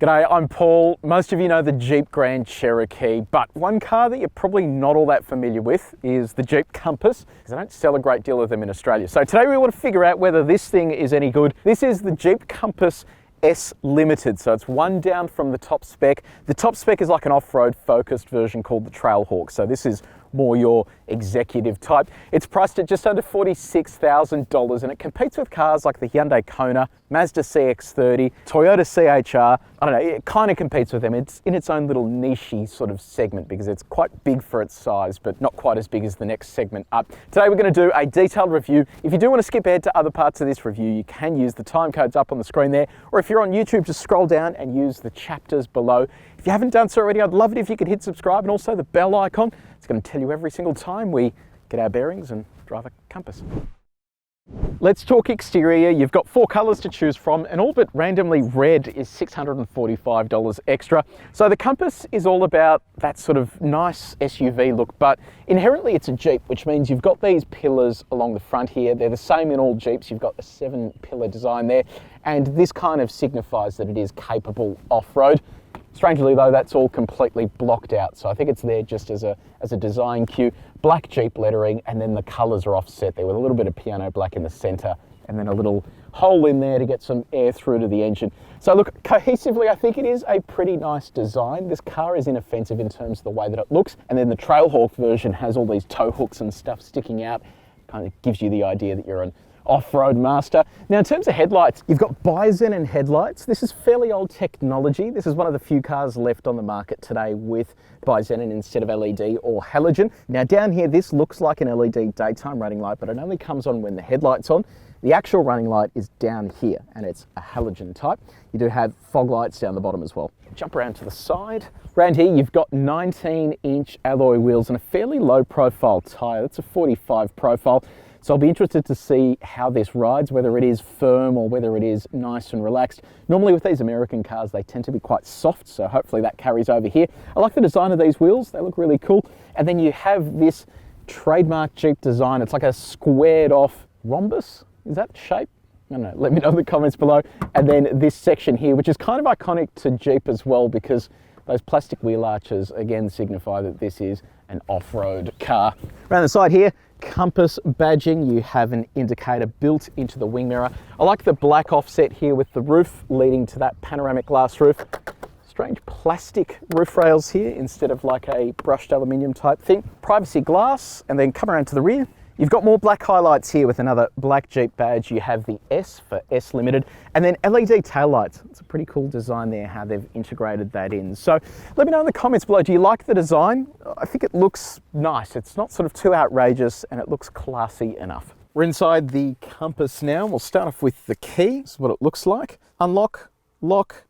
G'day, I'm Paul. Most of you know the Jeep Grand Cherokee, but one car that you're probably not all that familiar with is the Jeep Compass, because I don't sell a great deal of them in Australia. So today we want to figure out whether this thing is any good. This is the Jeep Compass S Limited, so it's one down from the top spec. The top spec is like an off-road focused version called the Trailhawk, so this is more your executive type. It's priced at just under $46,000 and it competes with cars like the Hyundai Kona, Mazda CX-30, Toyota CHR. I don't know, it kind of competes with them. It's in its own little niche-y sort of segment because it's quite big for its size, but not quite as big as the next segment up. Today we're going to do a detailed review. If you do want to skip ahead to other parts of this review, you can use the time codes up on the screen there, or if you're on YouTube, just scroll down and use the chapters below. If you haven't done so already, I'd love it if you could hit subscribe and also the bell icon. It's going to tell you every single time we get our bearings and drive a Compass. Let's talk exterior. You've got 4 colours to choose from, and all but randomly red is $645 extra. So the Compass is all about that sort of nice SUV look, but inherently it's a Jeep, which means you've got these pillars along the front here. They're the same in all Jeeps. You've got a 7-pillar design there, and this kind of signifies that it is capable off-road. Strangely though, that's all completely blocked out, so I think it's there just as a design cue. Black Jeep lettering, and then the colours are offset there with a little bit of piano black in the centre, and then a little hole in there to get some air through to the engine. So look, cohesively, I think it is a pretty nice design. This car is inoffensive in terms of the way that it looks, and then the Trailhawk version has all these tow hooks and stuff sticking out. Kind of gives you the idea that you're an off-road master. Now in terms of headlights, you've got bi-xenon headlights. This is fairly old technology. This is one of the few cars left on the market today with bi-xenon instead of LED or halogen. Now down here, this looks like an LED daytime running light, but it only comes on when the headlight's on. The actual running light is down here, and it's a halogen type. You do have fog lights down the bottom as well. Jump around to the side. Around here, you've got 19-inch alloy wheels and a fairly low profile tyre. That's a 45 profile. So I'll be interested to see how this rides, whether it is firm or whether it is nice and relaxed. Normally with these American cars, they tend to be quite soft, so hopefully that carries over here. I like the design of these wheels. They look really cool. And then you have this trademark Jeep design. It's like a squared off rhombus. Is that the shape? I don't know. Let me know in the comments below. And then this section here, which is kind of iconic to Jeep as well, because those plastic wheel arches again signify that this is an off-road car. Around the side here, Compass badging. You have an indicator built into the wing mirror. I like the black offset here with the roof leading to that panoramic glass roof. Strange plastic roof rails here instead of like a brushed aluminium type thing. Privacy glass, and then come around to the rear. You've got more black highlights here with another black Jeep badge. You have the S for S Limited, and then LED taillights. It's a pretty cool design there, how they've integrated that in. So let me know in the comments below, do you like the design? I think it looks nice. It's not sort of too outrageous, and it looks classy enough. We're inside the Compass now. We'll start off with the key. This is what it looks like. Unlock, lock,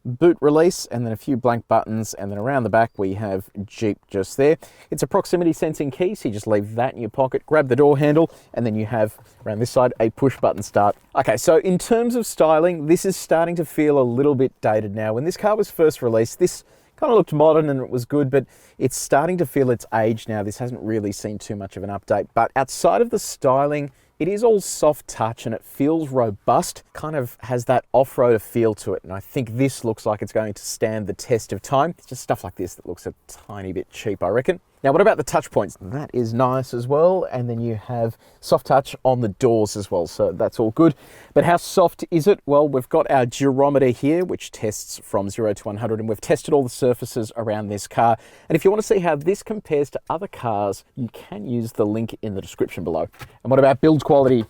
boot release, and then a few blank buttons, and then around the back we have Jeep just there. It's a proximity sensing key, so you just leave that in your pocket, grab the door handle, and then you have around this side a push button start. Okay, so in terms of styling, this is starting to feel a little bit dated now. When this car was first released, this kind of looked modern and it was good, but it's starting to feel its age now. This hasn't really seen too much of an update, but outside of the styling, it is all soft touch and it feels robust, kind of has that off-roader feel to it. And I think this looks like it's going to stand the test of time. It's just stuff like this that looks a tiny bit cheap, I reckon. Now, what about the touch points? That is nice as well. And then you have soft touch on the doors as well. So that's all good. But how soft is it? Well, we've got our durometer here, which tests from 0 to 100. And we've tested all the surfaces around this car. And if you want to see how this compares to other cars, you can use the link in the description below. And what about build quality?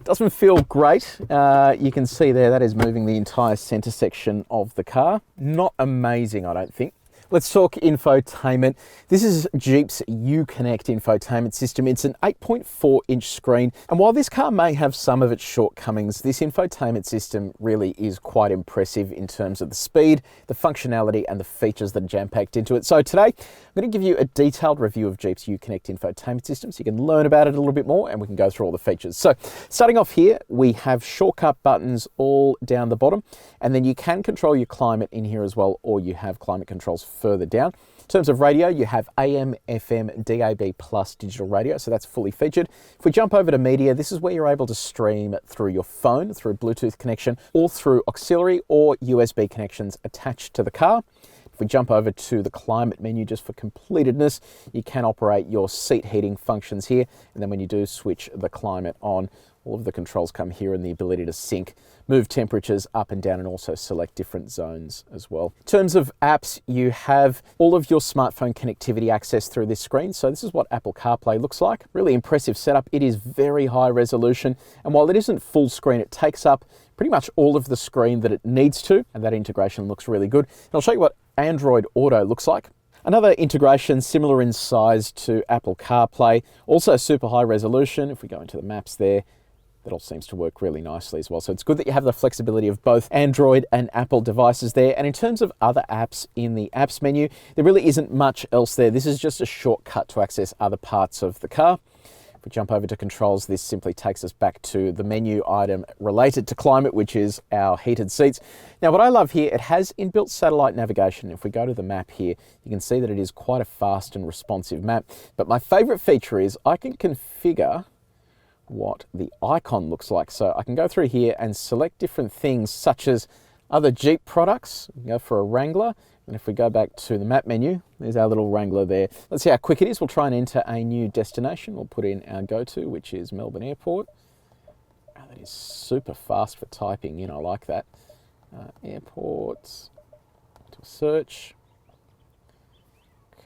Doesn't feel great. You can see there, that is moving the entire center section of the car. Not amazing, I don't think. Let's talk infotainment. This is Jeep's Uconnect infotainment system. It's an 8.4-inch screen. And while this car may have some of its shortcomings, this infotainment system really is quite impressive in terms of the speed, the functionality, and the features that are jam-packed into it. So today, I'm going to give you a detailed review of Jeep's Uconnect infotainment system so you can learn about it a little bit more and we can go through all the features. So starting off here, we have shortcut buttons all down the bottom, and then you can control your climate in here as well, or you have climate controls further down. In terms of radio, you have AM, FM, DAB plus digital radio, so that's fully featured. If we jump over to media, this is where you're able to stream through your phone, through a Bluetooth connection, or through auxiliary or USB connections attached to the car. If we jump over to the climate menu, just for completedness, you can operate your seat heating functions here, and then when you do switch the climate on, all of the controls come here and the ability to sync, move temperatures up and down, and also select different zones as well. In terms of apps, you have all of your smartphone connectivity access through this screen. So this is what Apple CarPlay looks like. Really impressive setup. It is very high resolution, and while it isn't full screen, it takes up pretty much all of the screen that it needs to, and that integration looks really good. And I'll show you what Android Auto looks like. Another integration similar in size to Apple CarPlay, also super high resolution. If we go into the maps there, that all seems to work really nicely as well. So it's good that you have the flexibility of both Android and Apple devices there. And in terms of other apps in the apps menu, there really isn't much else there. This is just a shortcut to access other parts of the car. If we jump over to controls, this simply takes us back to the menu item related to climate, which is our heated seats. Now, what I love here, it has inbuilt satellite navigation. If we go to the map here, you can see that it is quite a fast and responsive map. But my favorite feature is I can configure what the icon looks like. So I can go through here and select different things such as other Jeep products. We can go for a Wrangler, and if we go back to the map menu, there's our little Wrangler there. Let's see how quick it is. We'll try and enter a new destination. We'll put in our go-to, which is Melbourne Airport. Oh, that is super fast for typing in. I like that. Airports, to search.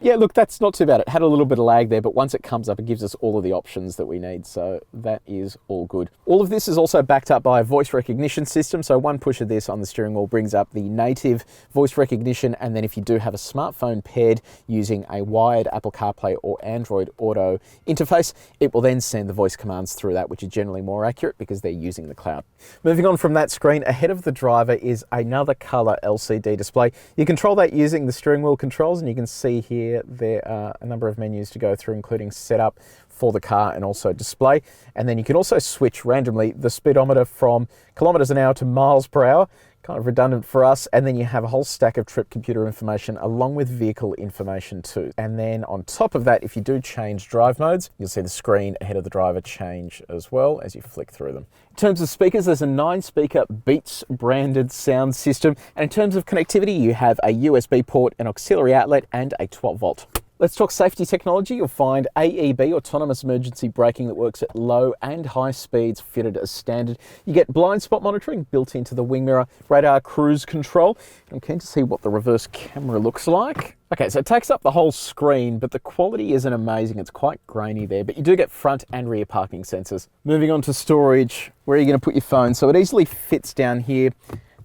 Yeah, look, that's not too bad. It had a little bit of lag there, but once it comes up, it gives us all of the options that we need. So that is all good. All of this is also backed up by a voice recognition system. So one push of this on the steering wheel brings up the native voice recognition. And then if you do have a smartphone paired using a wired Apple CarPlay or Android Auto interface, it will then send the voice commands through that, which are generally more accurate because they're using the cloud. Moving on from that screen, ahead of the driver is another color LCD display. You control that using the steering wheel controls, and you can see here there are a number of menus to go through, including setup for the car and also display. And then you can also switch randomly the speedometer from kilometers an hour to miles per hour. Kind of redundant for us. And then you have a whole stack of trip computer information along with vehicle information too. And then on top of that, if you do change drive modes, you'll see the screen ahead of the driver change as well as you flick through them. In terms of speakers, there's a 9-speaker Beats branded sound system. And in terms of connectivity, you have a USB port, an auxiliary outlet, and a 12-volt. Let's talk safety technology. You'll find AEB, autonomous emergency braking, that works at low and high speeds fitted as standard. You get blind spot monitoring built into the wing mirror, radar cruise control. I'm keen to see what the reverse camera looks like. Okay, so it takes up the whole screen, but the quality isn't amazing. It's quite grainy there, but you do get front and rear parking sensors. Moving on to storage, where are you going to put your phone? So it easily fits down here.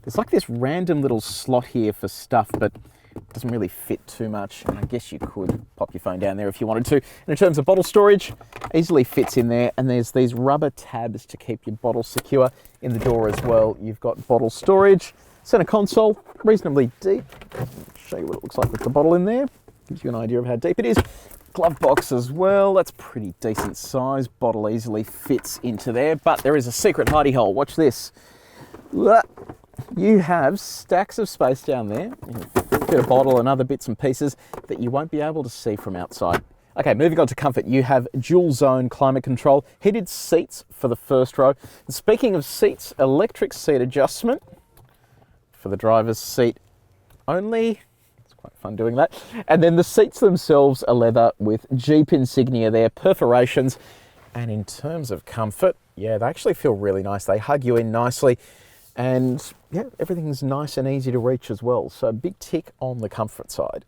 There's like this random little slot here for stuff, but it doesn't really fit too much, and I guess you could pop your phone down there if you wanted to. And in terms of bottle storage, easily fits in there, and there's these rubber tabs to keep your bottle secure. In the door as well, you've got bottle storage. Center console, reasonably deep. I'll show you what it looks like with the bottle in there. Gives you an idea of how deep it is. Glove box as well, that's pretty decent size. Bottle easily fits into there, but there is a secret hidey hole. Watch this. You have stacks of space down there. You can fit a bottle and other bits and pieces that you won't be able to see from outside. Okay, moving on to comfort, you have dual zone climate control, heated seats for the first row. And speaking of seats, electric seat adjustment for the driver's seat only. It's quite fun doing that. And then the seats themselves are leather with Jeep insignia there, perforations. And in terms of comfort, yeah, they actually feel really nice. They hug you in nicely. And yeah, everything's nice and easy to reach as well. So big tick on the comfort side.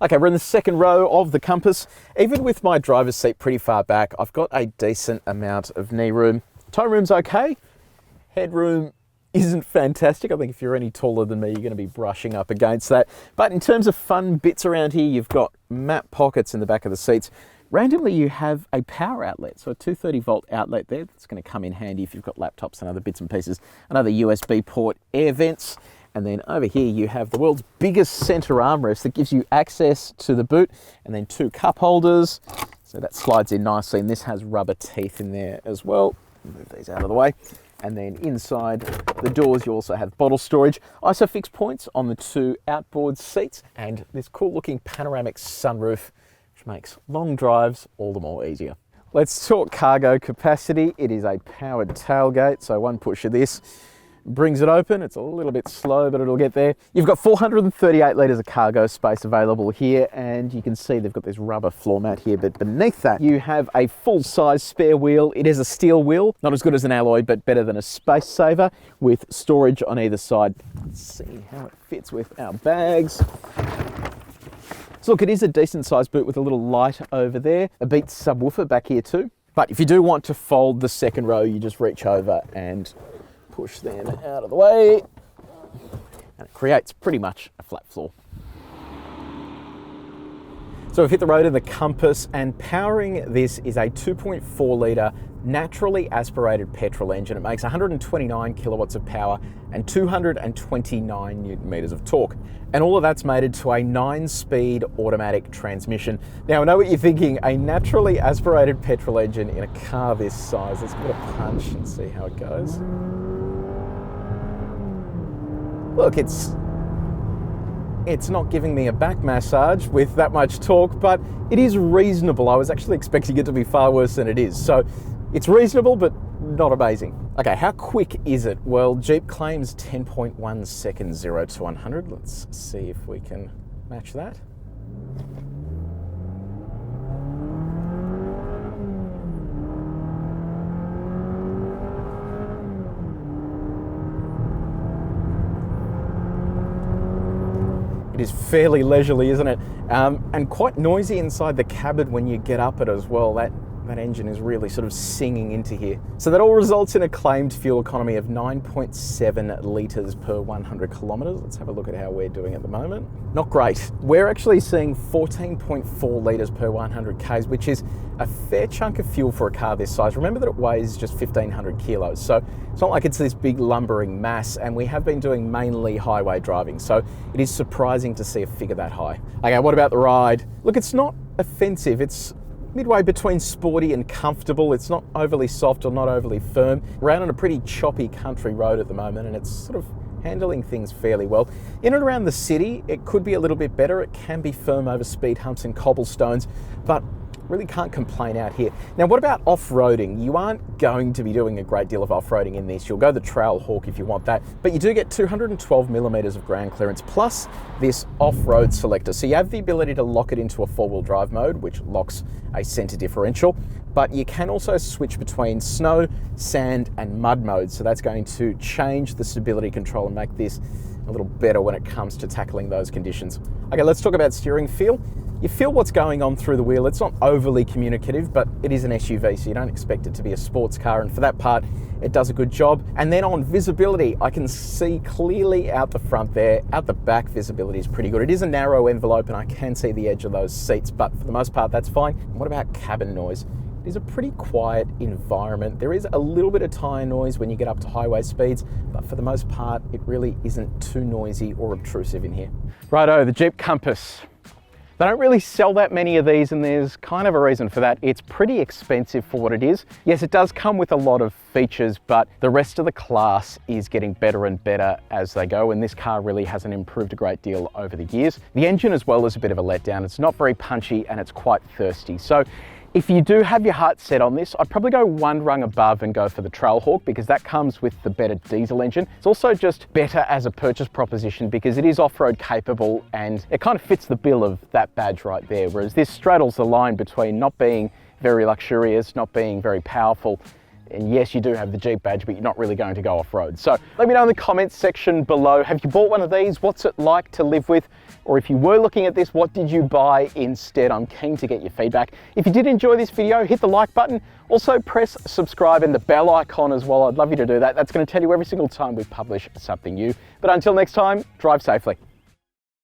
Okay, we're in the second row of the Compass. Even with my driver's seat pretty far back, I've got a decent amount of knee room. Toe room's okay. Headroom isn't fantastic. I think if you're any taller than me, you're going to be brushing up against that. But in terms of fun bits around here, you've got map pockets in the back of the seats. Randomly, you have a power outlet, so a 230-volt outlet there. That's going to come in handy if you've got laptops and other bits and pieces. Another USB port, air vents, and then over here you have the world's biggest center armrest that gives you access to the boot, and then 2 cup holders. So that slides in nicely, and this has rubber teeth in there as well. Move these out of the way. And then inside the doors, you also have bottle storage, ISOFIX points on the 2 outboard seats, and this cool looking panoramic sunroof, which makes long drives all the more easier. Let's talk cargo capacity. It is a powered tailgate, so one push of this brings it open. It's a little bit slow, but it'll get there. You've got 438 litres of cargo space available here, and you can see they've got this rubber floor mat here, but beneath that you have a full-size spare wheel. It is a steel wheel, not as good as an alloy, but better than a space saver, with storage on either side. Let's see how it fits with our bags. So look, it is a decent sized boot with a little light over there, a Beats subwoofer back here too. But if you do want to fold the second row, you just reach over and push them out of the way, and it creates pretty much a flat floor. So we've hit the road in the Compass, and powering this is a 2.4 litre naturally aspirated petrol engine. It makes 129 kilowatts of power and 229 newton meters of torque. And all of that's mated to a 9-speed automatic transmission. Now I know what you're thinking, a naturally aspirated petrol engine in a car this size. Let's give it a punch and see how it goes. Look, it's not giving me a back massage with that much torque, but it is reasonable. I was actually expecting it to be far worse than it is. So it's reasonable, but not amazing. Okay, how quick is it? Well, Jeep claims 10.1 seconds 0 to 100. Let's see if we can match that. It is fairly leisurely, isn't it? And quite noisy inside the cabin when you get up it as well. That engine is really sort of singing into here. So that all results in a claimed fuel economy of 9.7 litres per 100 kilometres. Let's have a look at how we're doing at the moment. Not great. We're actually seeing 14.4 litres per 100 k's, which is a fair chunk of fuel for a car this size. Remember that it weighs just 1,500 kilos, so it's not like it's this big lumbering mass, and we have been doing mainly highway driving, so it is surprising to see a figure that high. Okay, what about the ride? Look, it's not offensive. It's midway between sporty and comfortable. It's not overly soft or not overly firm. We're out on a pretty choppy country road at the moment, and it's sort of handling things fairly well. In and around the city, it could be a little bit better. It can be firm over speed humps and cobblestones, but really can't complain out here. Now, what about off-roading? You aren't going to be doing a great deal of off-roading in this. You'll go the Trailhawk if you want that, but you do get 212 millimeters of ground clearance, plus this off-road selector. So you have the ability to lock it into a four-wheel drive mode, which locks a center differential, but you can also switch between snow, sand, and mud modes. So that's going to change the stability control and make this a little better when it comes to tackling those conditions. Okay, let's talk about steering feel. You feel what's going on through the wheel. It's not overly communicative, but it is an SUV, so you don't expect it to be a sports car, and for that part, it does a good job. And then on visibility, I can see clearly out the front there. Out the back, visibility is pretty good. It is a narrow envelope, and I can see the edge of those seats, but for the most part, that's fine. And what about cabin noise? It is a pretty quiet environment. There is a little bit of tyre noise when you get up to highway speeds, but for the most part, it really isn't too noisy or obtrusive in here. Righto, the Jeep Compass. They don't really sell that many of these, and there's kind of a reason for that. It's pretty expensive for what it is. Yes, it does come with a lot of features, but the rest of the class is getting better and better as they go, and this car really hasn't improved a great deal over the years. The engine as well is a bit of a letdown. It's not very punchy and it's quite thirsty. So if you do have your heart set on this, I'd probably go one rung above and go for the Trailhawk, because that comes with the better diesel engine. It's also just better as a purchase proposition because it is off-road capable, and it kind of fits the bill of that badge right there, whereas this straddles the line between not being very luxurious, not being very powerful, and yes, you do have the Jeep badge, but you're not really going to go off-road. So let me know in the comments section below, have you bought one of these? What's it like to live with? Or if you were looking at this, what did you buy instead? I'm keen to get your feedback. If you did enjoy this video, hit the like button. Also press subscribe and the bell icon as well. I'd love you to do that. That's going to tell you every single time we publish something new. But until next time, drive safely.